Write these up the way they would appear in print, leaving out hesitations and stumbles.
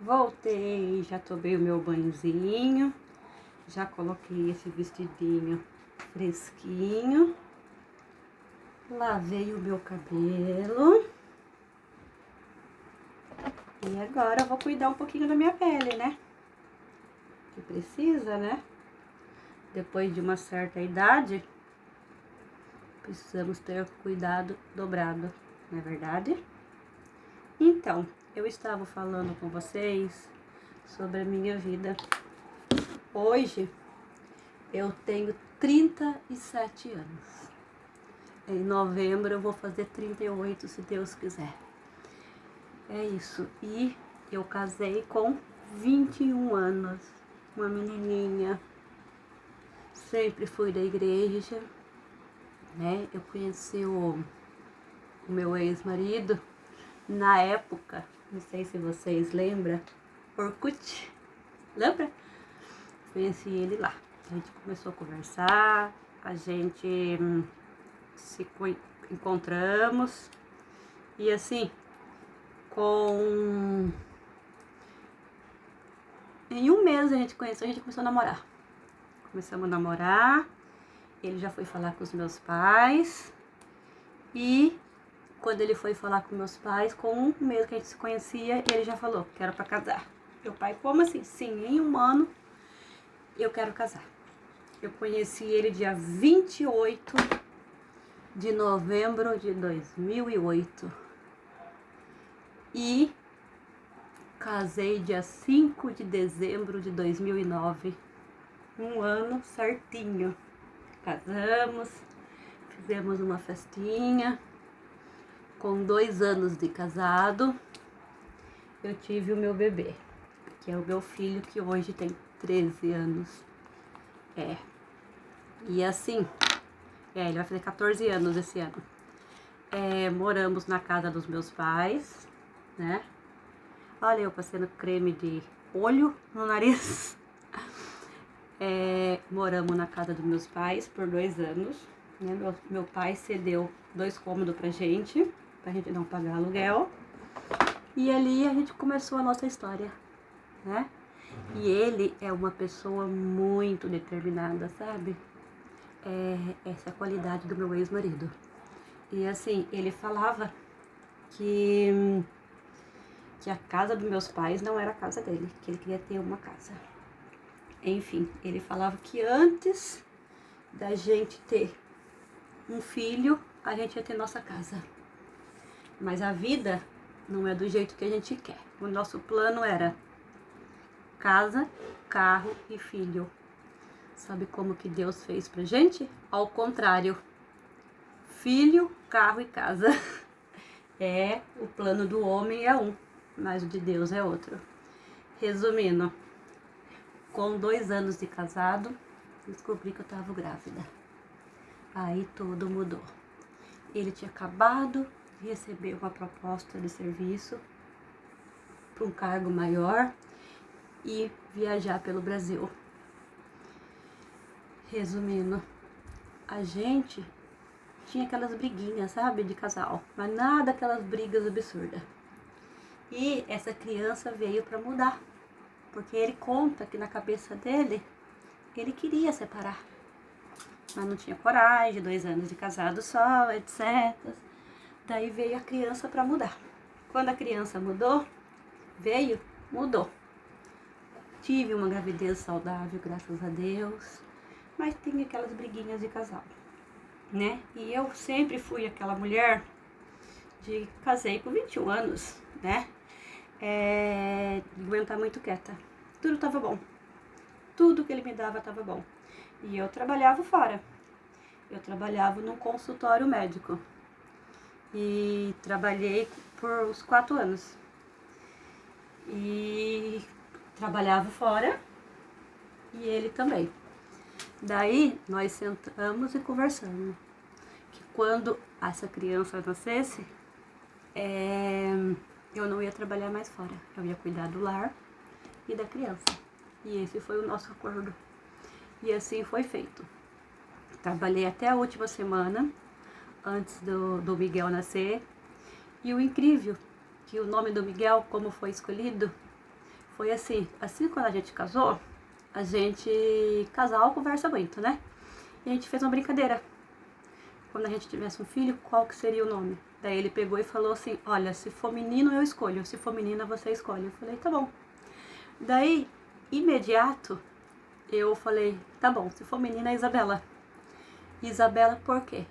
Voltei, já tomei o meu banhozinho, já coloquei esse vestidinho fresquinho, lavei o meu cabelo e agora eu vou cuidar um pouquinho da minha pele, né? Que precisa, né? Depois de uma certa idade, precisamos ter cuidado dobrado, não é verdade? Então, eu estava falando com vocês sobre a minha vida. Hoje eu tenho 37 anos. Em novembro eu vou fazer 38, se Deus quiser. É isso. E eu casei com 21 anos. Uma menininha. Sempre fui da igreja, né? Eu conheci o meu ex-marido na época, não sei se vocês lembram, Orkut. Lembra? Conheci ele lá. A gente começou a conversar, a gente se encontramos e assim, em um mês a gente conheceu, a gente começou a namorar. Começamos a namorar, ele já foi falar com os meus pais e quando ele foi falar com meus pais, com um mês que a gente se conhecia, ele já falou que era pra casar. Meu pai, como assim? Sim, em um ano eu quero casar. Eu conheci ele dia 28 de novembro de 2008 e casei dia 5 de dezembro de 2009. Um ano certinho. Casamos, fizemos uma festinha. Com 2 anos de casado, eu tive o meu bebê, que é o meu filho, que hoje tem 13 anos. E assim, ele vai fazer 14 anos esse ano. Moramos na casa dos meus pais, né? Olha, eu passando creme de olho no nariz. Moramos na casa dos meus pais por 2 anos. Né? Meu pai cedeu 2 cômodos pra gente não pagar aluguel. E ali a gente começou a nossa história, né? E ele é uma pessoa muito determinada, sabe? Essa é a qualidade do meu ex-marido. E assim, ele falava que a casa dos meus pais não era a casa dele, que ele queria ter uma casa. Enfim, ele falava que antes da gente ter um filho, a gente ia ter nossa casa. Mas a vida não é do jeito que a gente quer. O nosso plano era casa, carro e filho. Sabe como que Deus fez pra gente? Ao contrário. Filho, carro e casa. O plano do homem é um, mas o de Deus é outro. Resumindo, com 2 anos de casado, descobri que eu tava grávida. Aí tudo mudou. Ele tinha acabado de receber uma proposta de serviço para um cargo maior e viajar pelo Brasil. Resumindo, a gente tinha aquelas briguinhas, sabe, de casal, mas nada aquelas brigas absurdas. E essa criança veio para mudar, porque ele conta que na cabeça dele, ele queria separar, mas não tinha coragem, 2 anos de casado só, etc. Daí veio a criança para mudar. Quando a criança mudou, mudou. Tive uma gravidez saudável, graças a Deus, mas tinha aquelas briguinhas de casal, né? E eu sempre fui aquela mulher casei com 21 anos, né? De aguentar muito quieta. Tudo tava bom. Tudo que ele me dava tava bom. E eu trabalhava fora. Eu trabalhava num consultório médico. E trabalhei por uns 4 anos. E trabalhava fora e ele também. Daí nós sentamos e conversamos que quando essa criança nascesse, eu não ia trabalhar mais fora. Eu ia cuidar do lar e da criança. E esse foi o nosso acordo. E assim foi feito. Trabalhei até a última semana, antes do Miguel nascer. E o incrível, que o nome do Miguel, como foi escolhido, foi assim quando a gente casou, casal conversa muito, né? E a gente fez uma brincadeira. Quando a gente tivesse um filho, qual que seria o nome? Daí ele pegou e falou assim, olha, se for menino eu escolho, se for menina você escolhe. Eu falei, tá bom. Daí, imediato, eu falei, tá bom, se for menina é Isabela. Isabela por quê?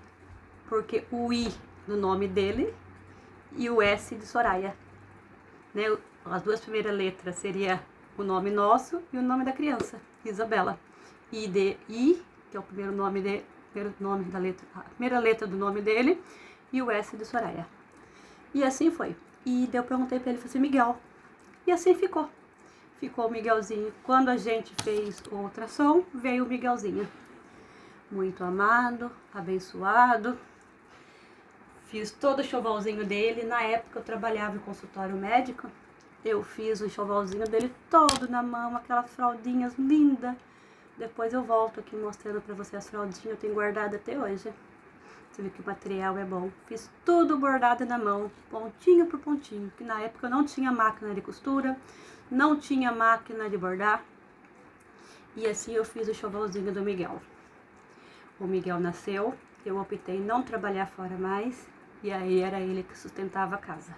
Porque o I no nome dele e o S de Soraya. Né? As duas primeiras letras seria o nome nosso e o nome da criança, Isabela. I de I, que é o primeiro nome da letra, a primeira letra do nome dele, e o S de Soraya. E assim foi. E daí eu perguntei pra ele, falei assim, Miguel. E assim ficou. Ficou o Miguelzinho. Quando a gente fez o ultrassom, veio o Miguelzinho. Muito amado, abençoado. Fiz todo o enxovalzinho dele. Na época eu trabalhava em consultório médico. Eu fiz o enxovalzinho dele todo na mão, aquelas fraldinhas lindas. Depois eu volto aqui mostrando pra vocês as fraldinhas, eu tenho guardado até hoje. Você vê que o material é bom. Fiz tudo bordado na mão, pontinho por pontinho. Que na época eu não tinha máquina de costura, não tinha máquina de bordar. E assim eu fiz o enxovalzinho do Miguel. O Miguel nasceu, eu optei não trabalhar fora mais. E aí era ele que sustentava a casa.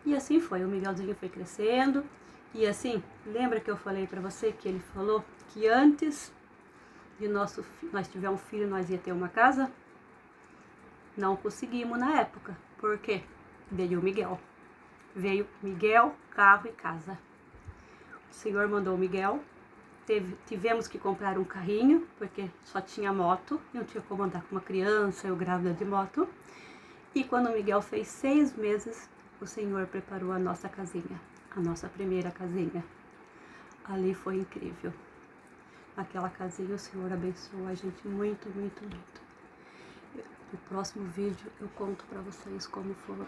E assim foi, o Miguelzinho foi crescendo. E assim, lembra que eu falei pra você que ele falou que antes de nós tiver um filho, nós ia ter uma casa? Não conseguimos na época. Por quê? Veio o Miguel. Veio Miguel, carro e casa. O Senhor mandou o Miguel. Tivemos que comprar um carrinho, porque só tinha moto. Não tinha como andar com uma criança, eu grávida de moto. E quando o Miguel fez 6 meses, o Senhor preparou a nossa casinha. A nossa primeira casinha. Ali foi incrível. Naquela casinha o Senhor abençoou a gente muito, muito, muito. No próximo vídeo eu conto pra vocês como foram